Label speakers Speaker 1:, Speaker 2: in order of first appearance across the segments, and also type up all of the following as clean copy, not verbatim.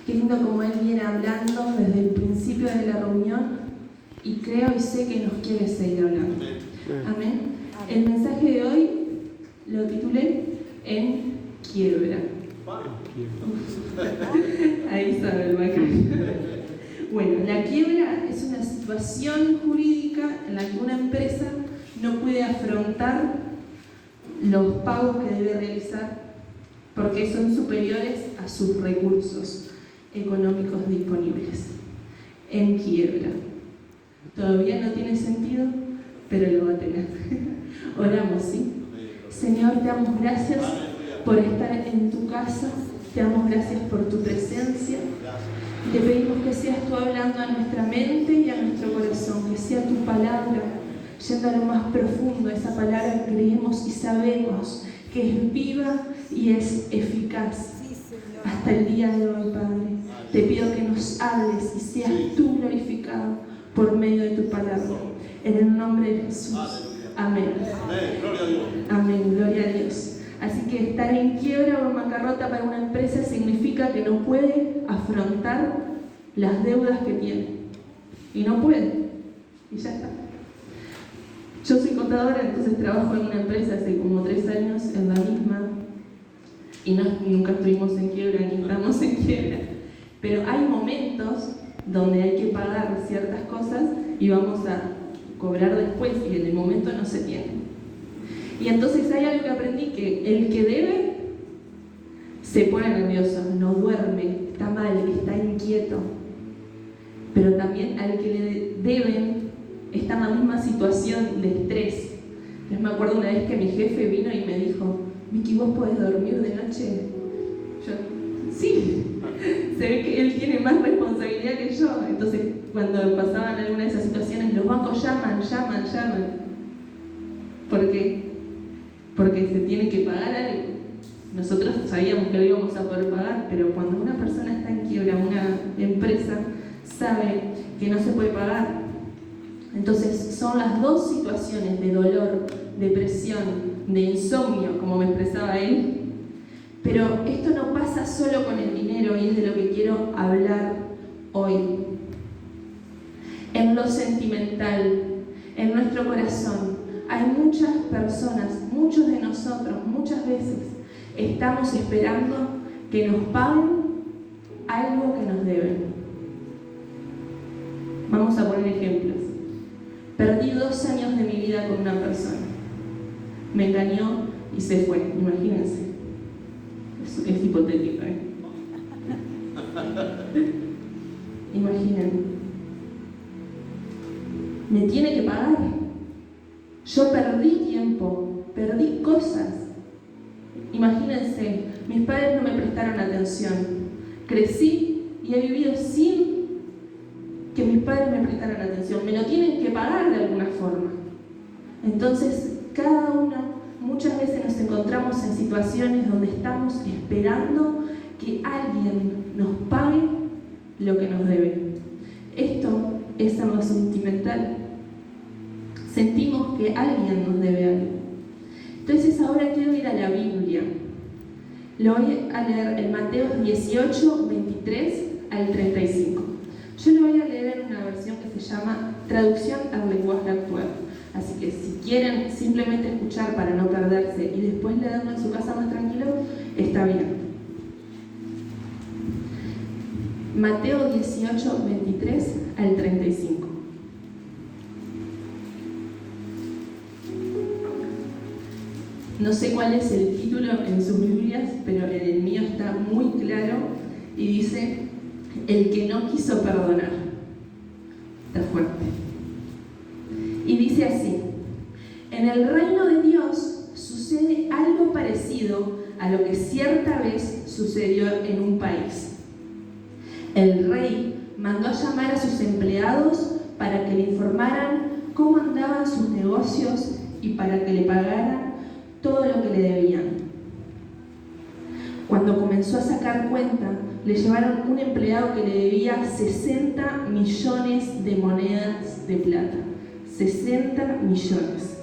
Speaker 1: Qué lindo como Él viene hablando desde el principio de la reunión y creo y sé que nos quiere seguir hablando. Amén. El mensaje de hoy lo titulé En quiebra. Ahí sabe el bacán. Bueno, la quiebra es una situación jurídica en la que una empresa no puede afrontar los pagos que debe realizar porque son superiores a sus recursos económicos disponibles. En quiebra. Todavía no tiene sentido, pero lo va a tener. Oramos, ¿sí? Señor, te damos gracias por estar en tu casa, te damos gracias por tu presencia. Te pedimos que seas tú hablando a nuestra mente y a nuestro corazón, que sea tu palabra, yendo a lo más profundo. Esa palabra creemos y sabemos que es viva y es eficaz. Hasta el día de hoy, Padre, te pido que nos hables y seas tú glorificado por medio de tu palabra. En el nombre de Jesús. Amén. Amén, gloria a Dios. Así que estar en quiebra o en bancarrota para una empresa significa que no puede afrontar las deudas que tiene. Y no puede. Y ya está. Yo soy contadora, entonces trabajo en una empresa hace como 3 años, en la misma. Y nunca estuvimos en quiebra, ni estamos en quiebra. Pero hay momentos donde hay que pagar ciertas cosas y vamos a cobrar después y en el momento no se tiene. Y entonces hay algo que aprendí, que el que debe se pone nervioso, no duerme, está mal, está inquieto. Pero también al que le deben está en la misma situación de estrés. Yo me acuerdo una vez que mi jefe vino y me dijo: Vicky, ¿vos podés dormir de noche? Yo, sí. Se ve que él tiene más responsabilidad que yo. Entonces, cuando pasaban alguna de esas situaciones, los bancos llaman. ¿Por qué? Porque se tiene que pagar algo. Nosotros sabíamos que lo íbamos a poder pagar, pero cuando una persona está en quiebra, una empresa sabe que no se puede pagar. Entonces, son las dos situaciones de dolor, depresión, de insomnio, como me expresaba él. Pero esto no pasa solo con el dinero y es de lo que quiero hablar hoy. En lo sentimental, en nuestro corazón, hay muchas personas, muchos de nosotros, muchas veces, estamos esperando que nos paguen algo que nos deben. Vamos a poner ejemplos. Perdí 2 años de mi vida con una persona. Me engañó y se fue, imagínense. Es hipotético, ¿eh? Imaginen. Me tiene que pagar. Yo perdí tiempo, perdí cosas. Imagínense, mis padres no me prestaron atención. Crecí y he vivido sin que mis padres me prestaran atención. Me lo tienen que pagar de alguna forma. Entonces, cada uno, muchas veces nos encontramos en situaciones donde estamos esperando que alguien nos pague lo que nos debe. Esto es algo sentimental. Sentimos que alguien nos debe algo. Entonces ahora quiero ir a la Biblia. Lo voy a leer en Mateo 18, 23 al 35. Yo lo voy a leer en una versión que se llama Traducción al lenguaje actual. Así que si quieren simplemente escuchar para no perderse y después leerlo en su casa más tranquilo, está bien. Mateo 18, 23 al 35. No sé cuál es el título en sus Biblias, pero en el mío está muy claro y dice: el que no quiso perdonar. Está fuerte. Y dice así: en el reino de Dios sucede algo parecido a lo que cierta vez sucedió en un país. El rey mandó a llamar a sus empleados para que le informaran cómo andaban sus negocios y para que le pagaran todo lo que le debían. Cuando comenzó a sacar cuenta, le llevaron un empleado que le debía 60 millones de monedas de plata. 60 millones.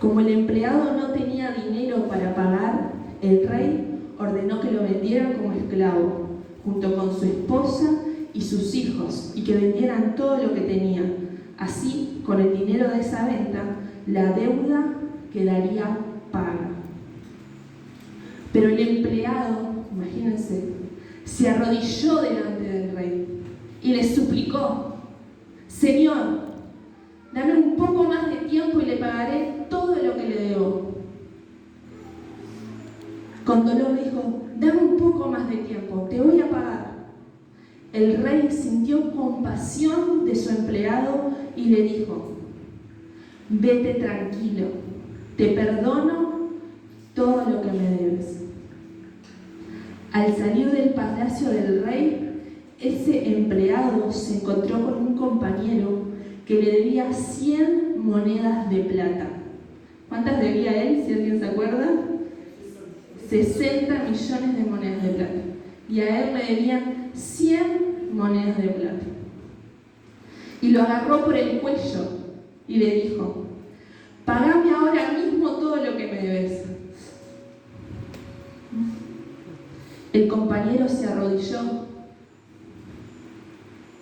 Speaker 1: Como el empleado no tenía dinero para pagar, el rey ordenó que lo vendieran como esclavo, junto con su esposa y sus hijos, y que vendieran todo lo que tenían. Así, con el dinero de esa venta, la deuda quedaría paga. Pero el empleado, imagínense, se arrodilló delante del rey y le suplicó: Señor, dame un poco más de tiempo y le pagaré todo lo que le debo. Con dolor dijo: dame un poco más de tiempo, te voy a pagar. El rey sintió compasión de su empleado y le dijo: vete tranquilo, te perdono todo lo que me debes. Al salir del palacio del rey, ese empleado se encontró con un compañero que le debía 100 monedas de plata. ¿Cuántas debía él, si alguien se acuerda? 60 millones de monedas de plata. Y a él le debían 100 monedas de plata. Y lo agarró por el cuello y le dijo: pagame ahora mismo todo lo que me debes. El compañero se arrodilló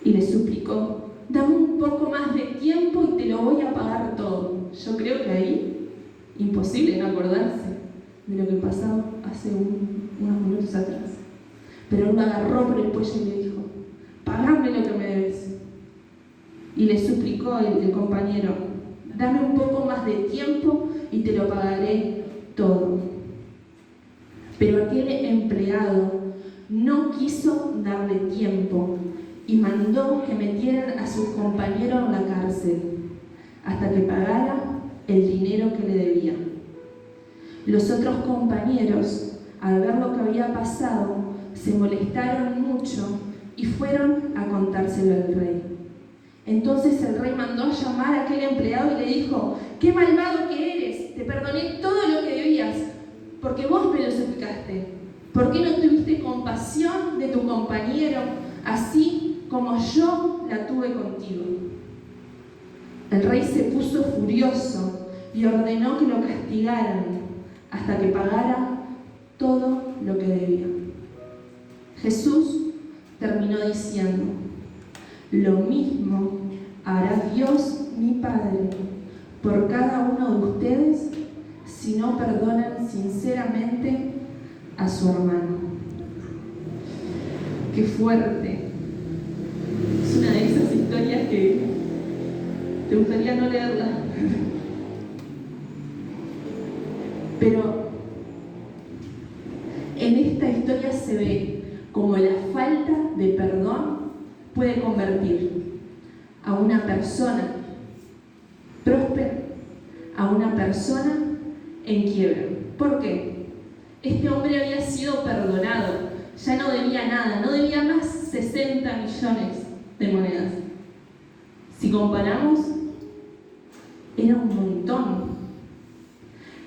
Speaker 1: y le suplicó: dame un poco más de tiempo y te lo voy a pagar todo. Yo creo que ahí, imposible no acordarse de lo que pasaba hace unos minutos atrás. Pero él lo agarró por el cuello y le dijo: pagame lo que me debes. Y le suplicó el compañero: dame un poco más de tiempo y te lo pagaré todo. Pero aquel empleado no quiso darle tiempo y mandó que metieran a su compañero en la cárcel hasta que pagara el dinero que le debía. Los otros compañeros, al ver lo que había pasado, se molestaron mucho y fueron a contárselo al rey. Entonces el rey mandó a llamar a aquel empleado y le dijo: ¡qué malvado que eres! Te perdoné todo lo que debías, porque vos me lo suplicaste. ¿Por qué no tuviste compasión de tu compañero, así como yo la tuve contigo? El rey se puso furioso y ordenó que lo castigaran hasta que pagara todo lo que debía. Jesús terminó diciendo: lo mismo hará Dios mi Padre por cada uno de ustedes si no perdonan sinceramente a su hermano. ¡Qué fuerte! Es una de esas historias que te gustaría no leerla. Pero en esta historia se ve cómo la falta de perdón puede convertir a una persona próspera a una persona en quiebra. ¿Por qué? Este hombre había sido perdonado, ya no debía nada, no debía más 60 millones de monedas. Si comparamos, era un montón.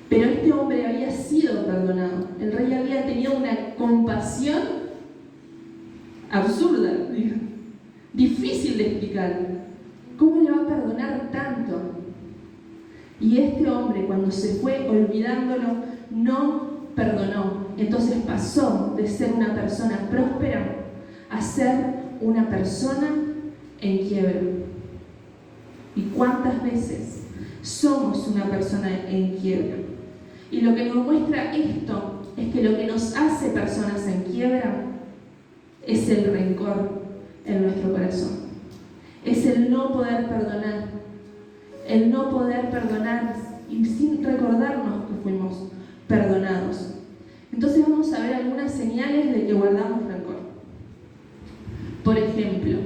Speaker 1: Pero este hombre había sido perdonado. El rey había tenido una compasión absurda, difícil de explicar. ¿Cómo le va a perdonar tanto? Y este hombre, cuando se fue olvidándolo, no perdonó. Entonces pasó de ser una persona próspera a ser una persona en quiebra. ¿Y cuántas veces somos una persona en quiebra? Y lo que nos muestra esto es que lo que nos hace personas en quiebra es el rencor en nuestro corazón. Es el no poder perdonar. El no poder perdonar y sin recordarnos que fuimos perdonados. Entonces vamos a ver algunas señales de que guardamos rencor. Por ejemplo,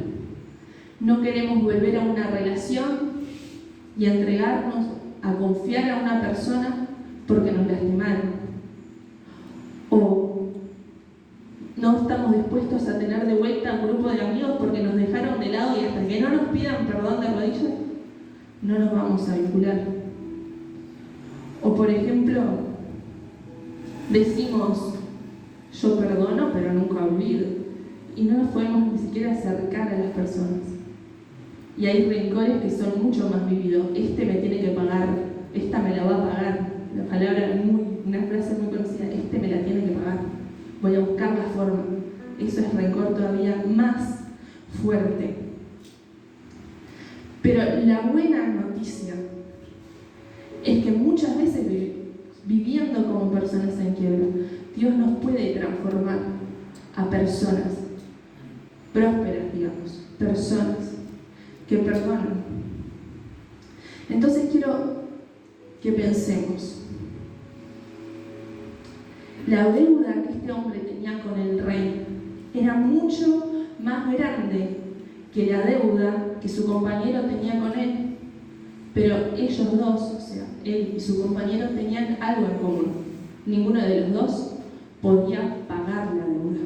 Speaker 1: no queremos volver a una relación y entregarnos a confiar a una persona porque nos lastimaron. O no estamos dispuestos a tener de vuelta a un grupo de amigos porque nos dejaron de lado y hasta que no nos pidan perdón de rodillas, no nos vamos a vincular. O por ejemplo, decimos: yo perdono pero nunca olvido, y no nos podemos ni siquiera acercar a las personas. Y hay rencores que son mucho más vividos. Este me tiene que pagar, esta me la va a pagar. La palabra una frase muy conocida: este me la tiene que pagar. Voy a buscar la forma eso es rencor todavía más fuerte. Pero la buena noticia es que muchas veces viviendo como personas en quiebra, Dios nos puede transformar a personas prósperas, digamos, personas que perdonan. Entonces quiero que pensemos. La deuda que este hombre tenía con el rey era mucho más grande que la deuda que su compañero tenía con él. Pero ellos dos, o sea, él y su compañero, tenían algo en común. Ninguno de los dos podía pagar la deuda.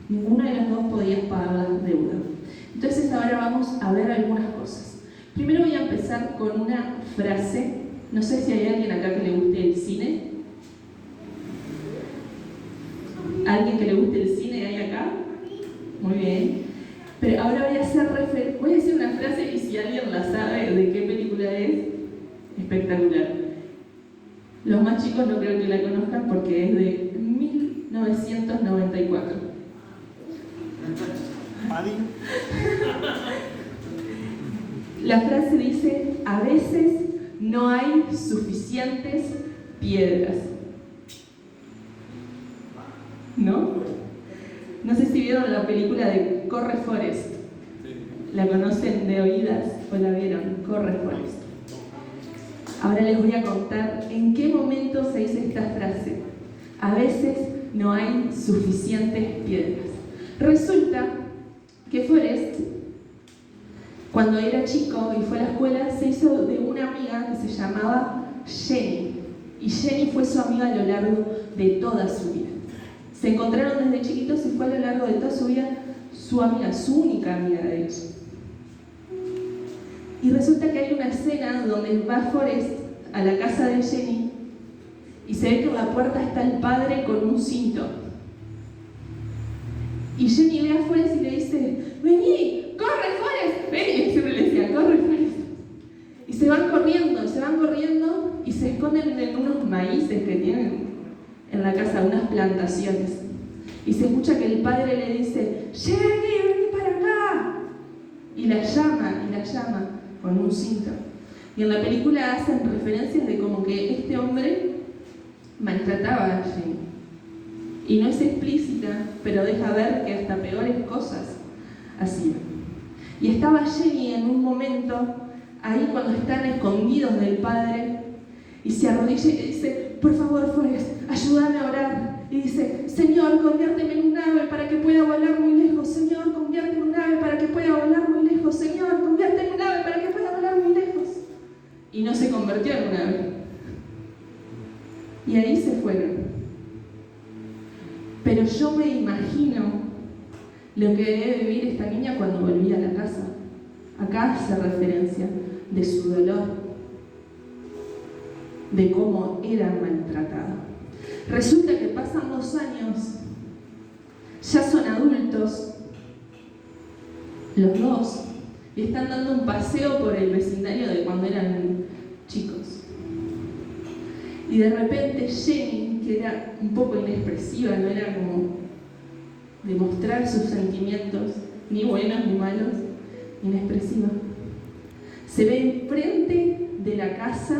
Speaker 1: Ninguno de los dos podía pagar la deuda. Entonces ahora vamos a ver algunas cosas. Primero voy a empezar con una frase. No sé si hay alguien acá que le guste el cine. ¿Alguien que le guste el cine hay acá? Muy bien. Pero ahora voy a decir una frase y si alguien la sabe de qué película es, espectacular. Los más chicos no creo que la conozcan porque es de 1994. La frase dice: a veces no hay suficientes piedras. ¿No? No sé si vieron la película de Corre Forest. ¿La conocen de oídas o la vieron? Corre Forest. Ahora les voy a contar en qué momento se dice esta frase. A veces no hay suficientes piedras. Resulta que Forest, cuando era chico y fue a la escuela, se hizo de una amiga que se llamaba Jenny. Y Jenny fue su amiga a lo largo de toda su vida. Se encontraron desde chiquitos y fue a lo largo de toda su vida su amiga, su única amiga de ellos. Y resulta que hay una escena donde va Forest a la casa de Jenny y se ve que en la puerta está el padre con un cinto. Y Jenny ve a Forest y le dice: ¡vení! ¡Corre, Forest! ¡Vení! Siempre le decía: ¡corre, Forest! Y se van corriendo y se esconden en unos maíces que tienen en la casa, unas plantaciones. Y se escucha que el padre le dice: ¡Jenny, vení para acá! Y la llama con un cinto. Y en la película hacen referencias de como que este hombre maltrataba a Jenny. Y no es explícita, pero deja ver que hasta peores cosas hacía. Y estaba Jenny en un momento, ahí cuando están escondidos del padre, y se arrodilla y dice: por favor, Forest, ayúdame a orar. Y dice: Señor, conviérteme en un ave para que pueda volar muy lejos. Señor, conviérteme en un ave para que pueda volar muy lejos. Señor, conviérteme en un ave para que pueda volar muy lejos. Y no se convirtió en un ave. Y ahí se fueron. Pero yo me imagino lo que debe vivir esta niña cuando volvía a la casa. Acá hace referencia de su dolor, de cómo era maltratada. Resulta que pasan 2 años, ya son adultos, los dos, y están dando un paseo por el vecindario de cuando eran chicos. Y de repente Jenny, que era un poco inexpresiva, no era como demostrar sus sentimientos, ni buenos ni malos, inexpresiva, se ve enfrente de la casa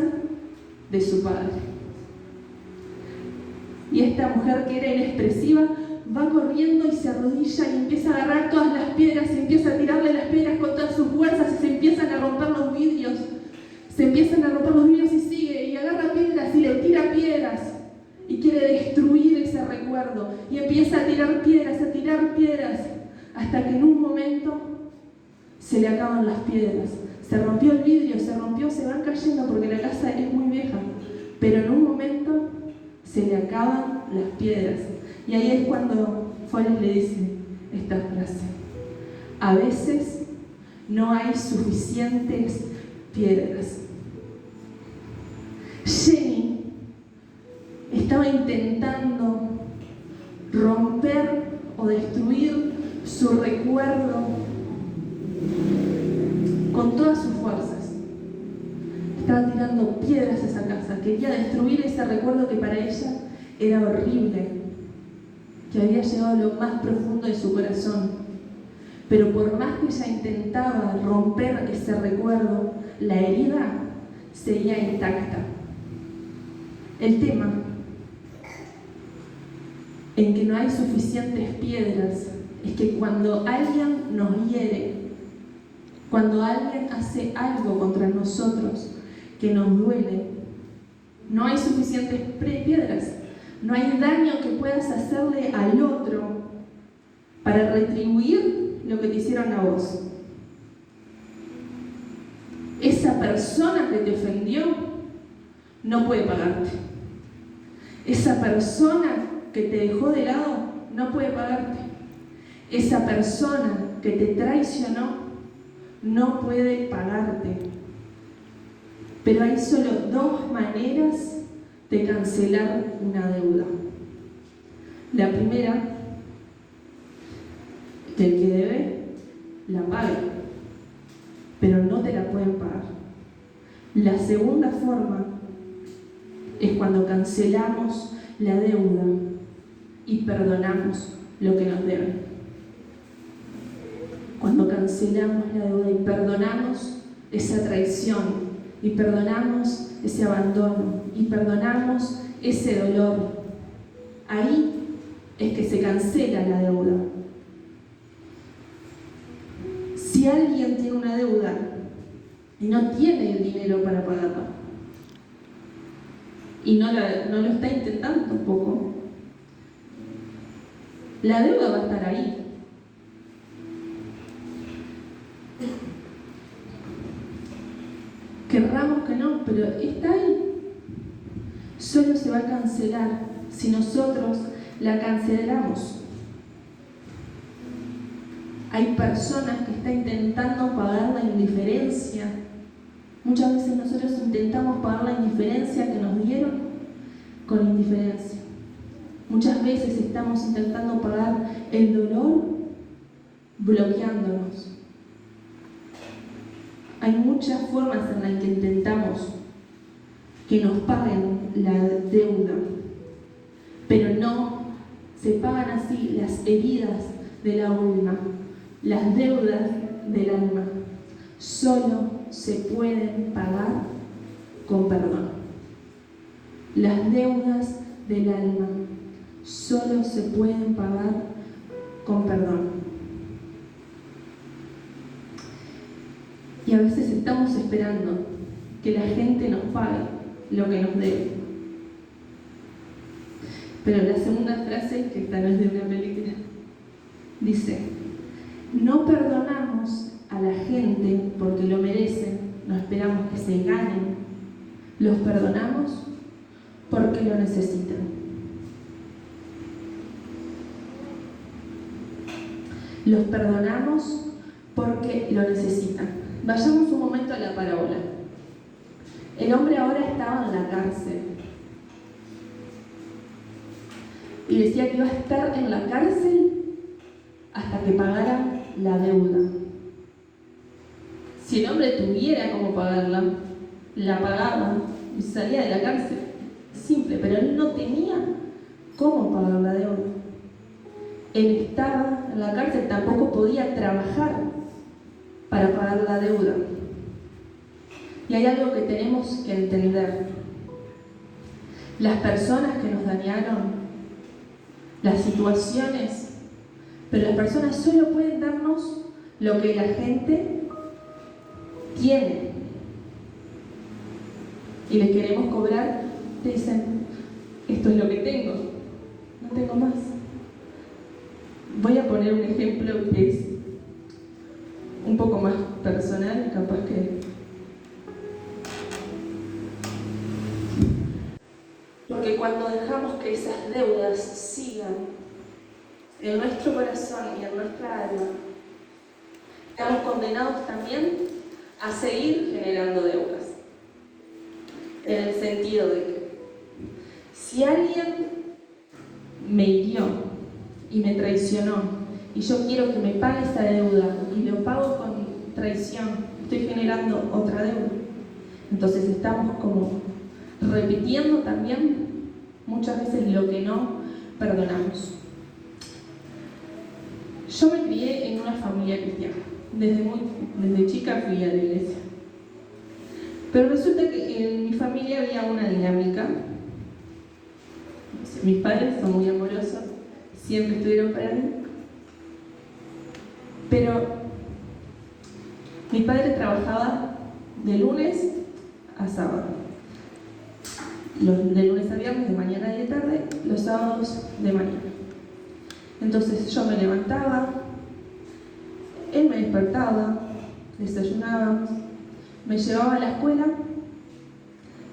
Speaker 1: de su padre. Y esta mujer que era inexpresiva va corriendo y se arrodilla y empieza a agarrar todas las piedras y empieza a tirarle las piedras con todas sus fuerzas y se empiezan a romper los vidrios. Y sigue y agarra piedras y le tira piedras y quiere destruir ese recuerdo. Y empieza a tirar piedras, hasta que en un momento se le acaban las piedras. Se rompió el vidrio, se van cayendo porque la casa es muy vieja. Pero en un momento se le acaban las piedras. Y ahí es cuando Forest le dice esta frase: a veces no hay suficientes piedras. Jenny estaba intentando romper o destruir su recuerdo con todas sus fuerzas. Estaba tirando piedras a esa casa, quería destruir ese recuerdo que para ella era horrible. que había llegado a lo más profundo de su corazón. Pero por más que ella intentaba romper ese recuerdo, la herida seguía intacta. El tema en que no hay suficientes piedras es que cuando alguien nos hiere, cuando alguien hace algo contra nosotros que nos duele, no hay suficientes piedras, no hay daño que puedas hacerle al otro para retribuir lo que te hicieron a vos. Esa persona que te ofendió no puede pagarte. Esa persona que te dejó de lado no puede pagarte. Esa persona que te traicionó no puede pagarte. Pero hay solo dos maneras de cancelar una deuda. La primera, que el que debe la pague, pero no te la pueden pagar. La segunda forma es cuando cancelamos la deuda y perdonamos lo que nos deben. Cuando cancelamos la deuda y perdonamos esa traición, y perdonamos ese abandono, y perdonamos ese dolor, ahí es que se cancela la deuda. Si alguien tiene una deuda y no tiene el dinero para pagarla, y no lo está intentando tampoco, la deuda va a estar ahí. Querramos que no, pero está ahí. Solo se va a cancelar si nosotros la cancelamos. Hay personas que están intentando pagar la indiferencia. Muchas veces nosotros intentamos pagar la indiferencia que nos dieron con indiferencia. Muchas veces estamos intentando pagar el dolor bloqueándonos. Hay muchas formas en las que intentamos que nos paguen la deuda, pero no se pagan así las heridas del alma, las deudas del alma. Solo se pueden pagar con perdón. Las deudas del alma solo se pueden pagar con perdón. Y a veces estamos esperando que la gente nos pague lo que nos debe. Pero la segunda frase, que esta no es de una película, dice: no perdonamos a la gente porque lo merecen, no esperamos que se ganen, los perdonamos porque lo necesitan. Los perdonamos porque lo necesitan. Vayamos un momento a la parábola. El hombre ahora estaba en la cárcel. Y decía que iba a estar en la cárcel hasta que pagara la deuda. Si el hombre tuviera cómo pagarla, la pagaba y salía de la cárcel. Simple, pero él no tenía cómo pagar la deuda. Él estaba en la cárcel, tampoco podía trabajar para pagar la deuda. Y hay algo que tenemos que entender. Las personas que nos dañaron, las situaciones, pero las personas solo pueden darnos lo que la gente tiene. Y les queremos cobrar, te dicen: esto es lo que tengo, no tengo más. Voy a poner un ejemplo que es un poco más personal, capaz que... Porque cuando dejamos que esas deudas sigan en nuestro corazón y en nuestra alma, estamos condenados también a seguir generando deudas. En el sentido de que si alguien me hirió y me traicionó, y yo quiero que me pague esa deuda y lo pago con traición, estoy generando otra deuda. Entonces estamos como repitiendo también muchas veces lo que no perdonamos. Yo me crié en una familia cristiana. Desde chica fui a la iglesia. Pero resulta que en mi familia había una dinámica. Mis padres son muy amorosos, siempre estuvieron para mí. Pero mi padre trabajaba de lunes a sábado. De lunes a viernes, de mañana y de tarde, los sábados de mañana. Entonces yo me levantaba, él me despertaba, desayunábamos, me llevaba a la escuela,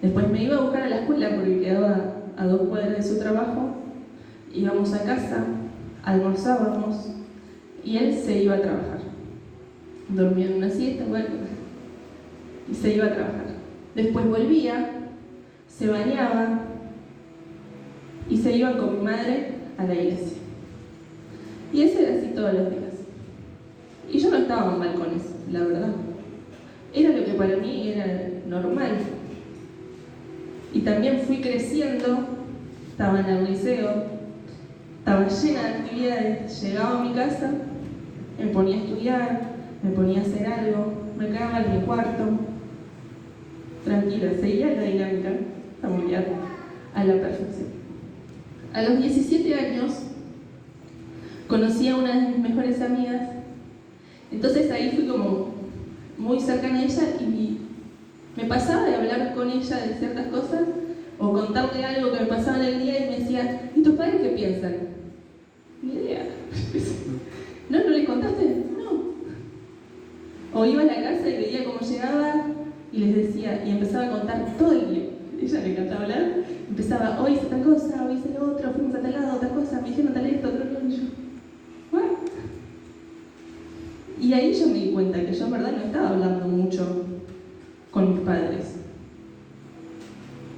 Speaker 1: después me iba a buscar a la escuela porque quedaba a 2 cuadras de su trabajo, íbamos a casa, almorzábamos y él se iba a trabajar. Dormía en una siesta, bueno, y se iba a trabajar. Después volvía, se bañaba y se iban con mi madre a la iglesia. Y eso era así todos los días. Y yo no estaba mal con eso, la verdad. Era lo que para mí era normal. Y también fui creciendo, estaba en el liceo, estaba llena de actividades. Llegaba a mi casa, me ponía a estudiar, me ponía a hacer algo, me quedaba en mi cuarto, tranquila, seguía la dinámica familiar a la perfección. A los 17 años conocí a una de mis mejores amigas, entonces ahí fui como muy cercana a ella y me pasaba de hablar con ella de ciertas cosas o contarle algo que me pasaba en el día y me decía, ¿y tus padres qué piensan? Ni idea. ¿No les contaste? No. O iba a la casa y veía cómo llegaba y les decía, y empezaba a contar todo el día. Ella le encantaba hablar, empezaba, hoy hice tal cosa, hoy hice lo otro, fuimos a tal lado, tal cosa, me dijeron tal esto, otro lo y yo. ¿What? Y ahí yo me di cuenta que yo en verdad no estaba hablando mucho con mis padres.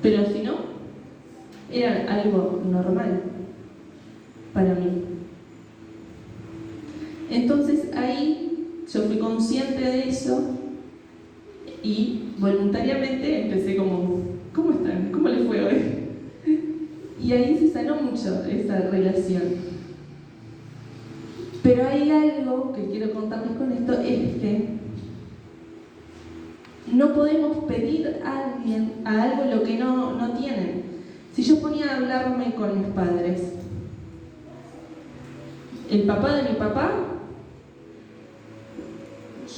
Speaker 1: Pero si no, era algo normal para mí. Entonces ahí yo fui consciente de eso y voluntariamente empecé como, ¿cómo están? ¿Cómo les fue hoy? Y ahí se sanó mucho esa relación. Pero hay algo que quiero contarles con esto, es que no podemos pedir a alguien a algo lo que no tienen. Si yo ponía a hablarme con mis padres, el papá de mi papá,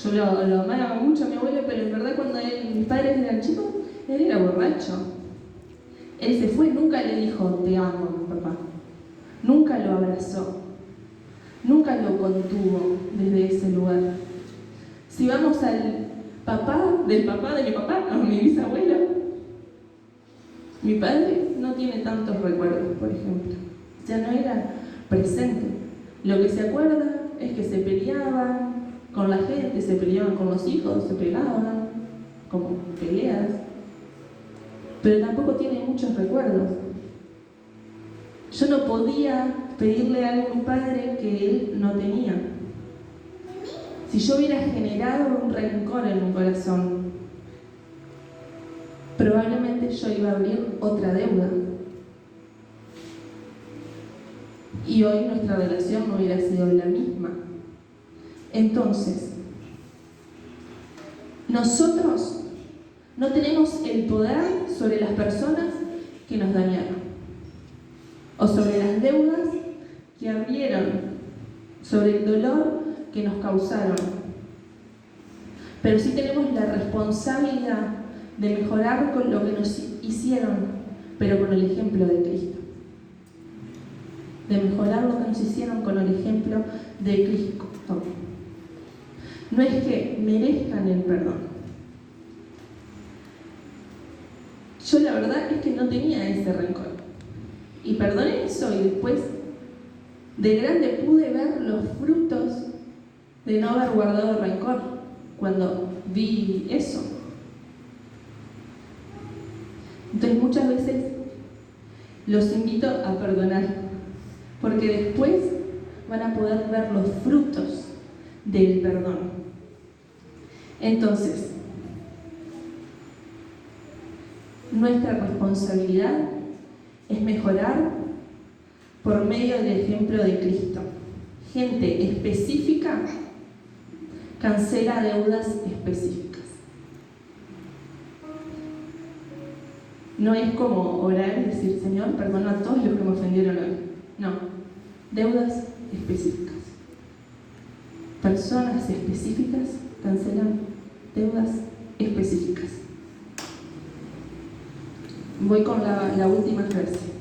Speaker 1: yo lo amaba mucho a mi abuelo, pero en verdad cuando mis padres eran chicos, él era borracho. Él se fue, nunca le dijo, te amo, mi papá. Nunca lo abrazó. Nunca lo contuvo desde ese lugar. Si vamos al papá de mi papá, a mi bisabuelo, mi padre no tiene tantos recuerdos, por ejemplo. Ya no era presente. Lo que se acuerda es que se peleaban con la gente, se peleaban con los hijos, se pegaban, como peleas. Pero tampoco tiene muchos recuerdos. Yo no podía pedirle algo a mi padre que él no tenía. Si yo hubiera generado un rencor en mi corazón, probablemente yo iba a abrir otra deuda. Y hoy nuestra relación no hubiera sido la misma. Entonces, nosotros no tenemos el poder sobre las personas que nos dañaron, o sobre las deudas que abrieron, sobre el dolor que nos causaron. Pero sí tenemos la responsabilidad de mejorar con lo que nos hicieron, pero con el ejemplo de Cristo. De mejorar lo que nos hicieron con el ejemplo de Cristo. No es que merezcan el perdón. Yo la verdad es que no tenía ese rencor. Y perdoné eso y después de grande pude ver los frutos de no haber guardado rencor cuando vi eso. Entonces muchas veces los invito a perdonar, porque después van a poder ver los frutos del perdón. Entonces, nuestra responsabilidad es mejorar por medio del ejemplo de Cristo. gente específica cancela deudas específicas. No es como orar y decir, Señor, perdona a todos los que me ofendieron hoy. No, deudas específicas. Personas específicas cancelan deudas específicas. Voy con la última frase.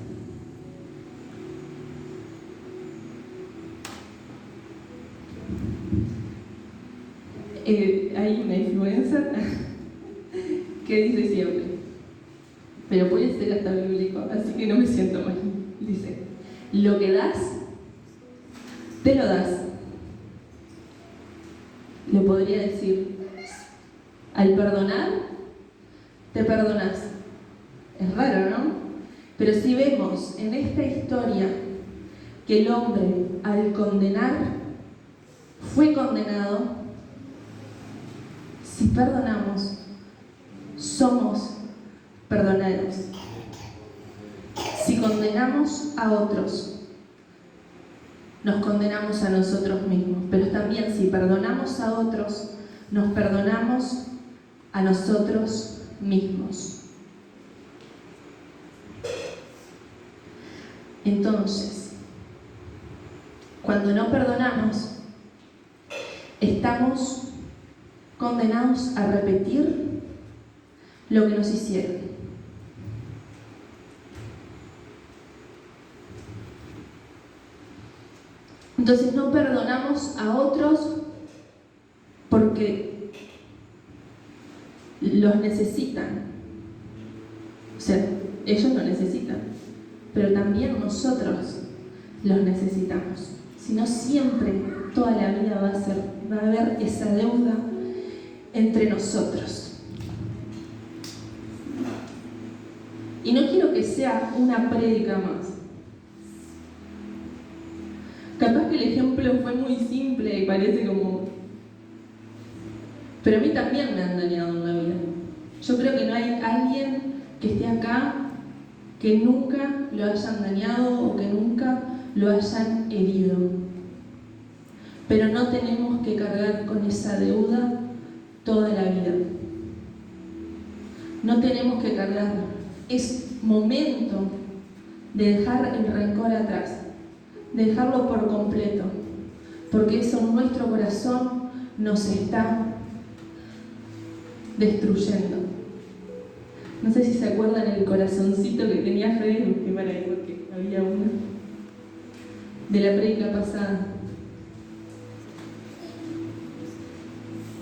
Speaker 1: Hay una influencer que dice siempre, pero puede ser hasta bíblico, así que no me siento mal. Dice, lo que das, te lo das. Le podría decir, al perdonar, te perdonas. Es raro, ¿no? Pero si vemos en esta historia que el hombre, al condenar, fue condenado, si perdonamos, somos perdonados. Si condenamos a otros, nos condenamos a nosotros mismos. Pero también si perdonamos a otros, nos perdonamos a nosotros mismos. Entonces, cuando no perdonamos, estamos condenados a repetir lo que nos hicieron. Entonces no perdonamos a otros porque los necesitan. O sea, ellos lo necesitan, pero también nosotros los necesitamos. Si no, siempre, toda la vida va a haber esa deuda entre nosotros. Y no quiero que sea una prédica más. Capaz que el ejemplo fue muy simple y parece como... Pero a mí también me han dañado en la vida. Yo creo que no hay alguien que esté acá que nunca lo hayan dañado o que nunca lo hayan herido. Pero no tenemos que cargar con esa deuda toda la vida. No tenemos que cargarla. Es momento de dejar el rencor atrás, de dejarlo por completo, porque eso en nuestro corazón nos está destruyendo. No sé si se acuerdan el corazoncito que tenía Fede, busqué para ahí porque había uno, de la prédica pasada.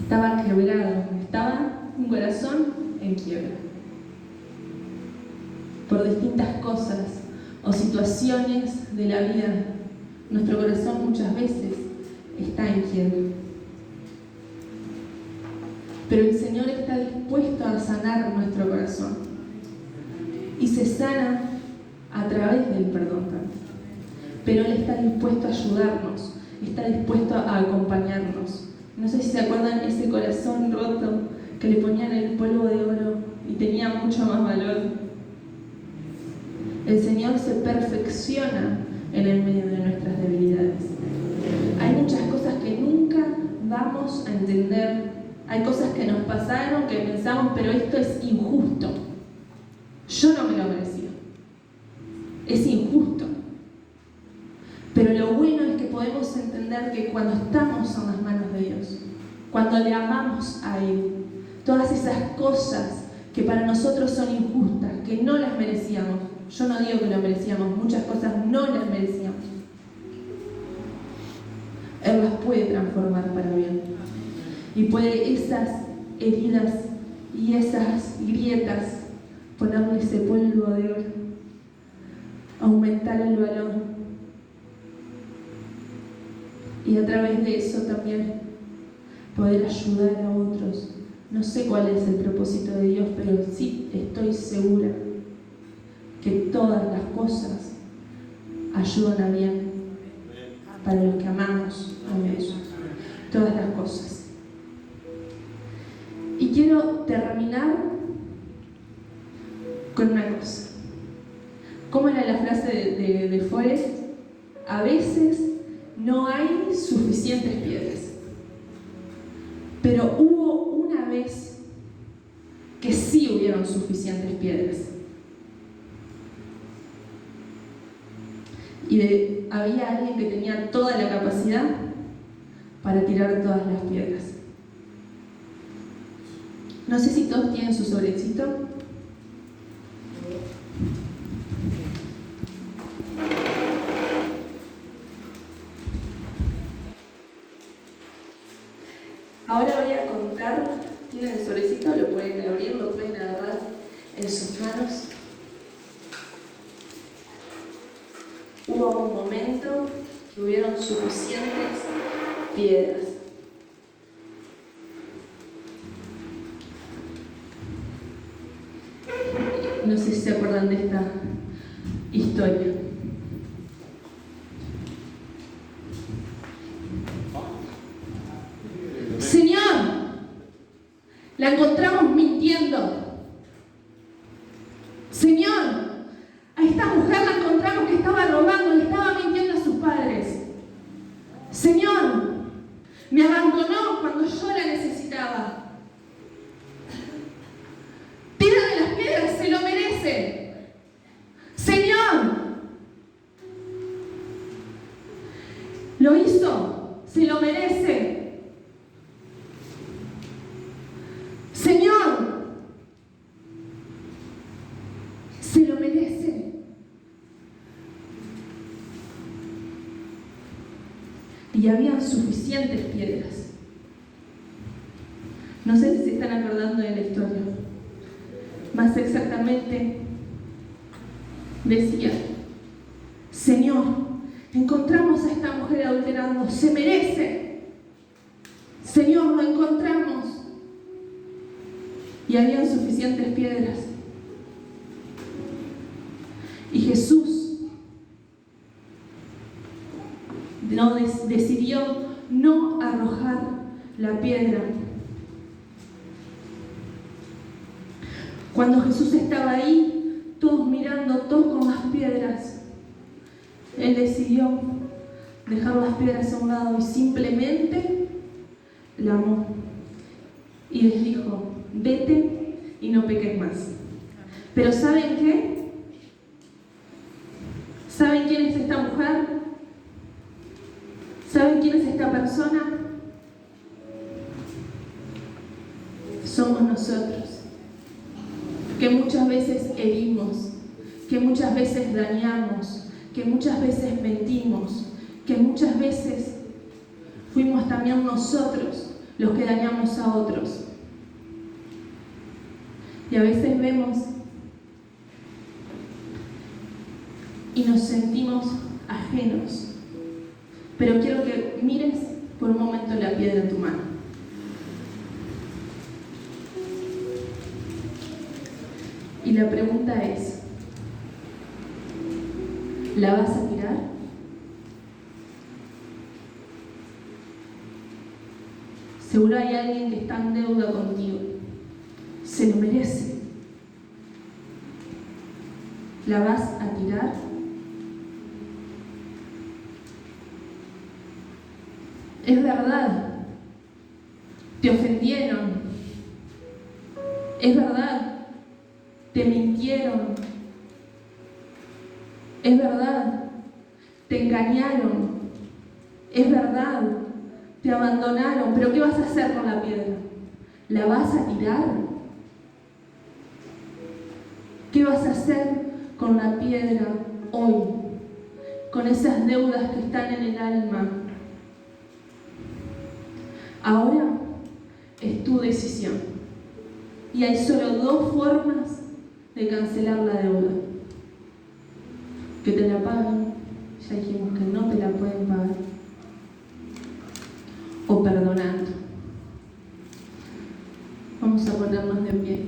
Speaker 1: Estaba quebrado, estaba un corazón en quiebra. Por distintas cosas o situaciones de la vida, nuestro corazón muchas veces está en quiebra. Pero el Señor está dispuesto a sanar nuestro corazón. Y se sana a través del perdón también. Pero Él está dispuesto a ayudarnos, está dispuesto a acompañarnos. No sé si se acuerdan ese corazón roto que le ponían el polvo de oro y tenía mucho más valor. El Señor se perfecciona en el medio de nuestras debilidades. Hay muchas cosas que nunca vamos a entender. Hay cosas que nos pasaron, que pensamos, pero esto es injusto. Yo no me lo merecía. Es injusto. Pero lo bueno es que podemos entender que cuando estamos en las manos de Dios, cuando le amamos a Él, todas esas cosas que para nosotros son injustas, que no las merecíamos, yo no digo que lo merecíamos, muchas cosas no las merecíamos, Él las puede transformar para bien. Y puede esas heridas y esas grietas ponerle ese polvo de oro, aumentar el valor. Y a través de eso también poder ayudar a otros. No sé cuál es el propósito de Dios, pero sí estoy segura que todas las cosas ayudan a bien para los que amamos a Dios. Todas las cosas. Y quiero terminar con una cosa. ¿Cómo era la frase de Forrest? A veces no hay suficientes piedras. Pero hubo una vez que sí hubieron suficientes piedras. Y había alguien que tenía toda la capacidad para tirar todas las piedras. No sé si todos tienen su sobrecito. Ahora voy a contar, tienen el sobrecito, lo pueden abrir, lo pueden agarrar en sus manos. Hubo un momento que hubieron suficientes piedras. No sé si se acuerdan de esta historia. Señor, la encontramos mintiendo. Señor, a esta mujer la encontramos que estaba robando, le estaba mintiendo a sus padres. Señor, me abandonó cuando yo la necesitaba. Tírame las piedras, se lo merece. Señor, lo hizo, se lo merece. Señor, se lo merece. Y había suficientes piedras. No sé si se están acordando de la historia. Más exactamente, decía: Señor, encontramos a esta mujer adulterando, se merece. Señor, lo encontramos. Y habían suficientes piedras. Y Jesús decidió no arrojar la piedra. Cuando Jesús estaba ahí, todos mirando, todos con las piedras, Él decidió dejar las piedras a un lado y simplemente la amó. Y les dijo: vete y no peques más. Pero ¿saben qué? ¿Saben quién es esta mujer? ¿Saben quién es esta persona? Somos nosotros, que muchas veces herimos, que muchas veces dañamos, que muchas veces mentimos, que muchas veces fuimos también nosotros los que dañamos a otros. Y a veces vemos y nos sentimos ajenos. Pero quiero que mires por un momento la piedra en tu mano. Y la pregunta es: ¿la vas a tirar? Seguro hay alguien que está en deuda contigo. Se lo merece. ¿La vas a tirar? Es verdad, te ofendieron. Es verdad, te mintieron. Es verdad, te engañaron. Es verdad, te abandonaron. Pero ¿qué vas a hacer con la piedra? ¿La vas a tirar? ¿Qué vas a hacer con la piedra hoy? Con esas deudas que están en el alma. Ahora es tu decisión. Y hay solo dos formas de cancelar la deuda: que te la paguen, ya dijimos que no te la pueden pagar, o perdonando. Vamos a ponernos de pie.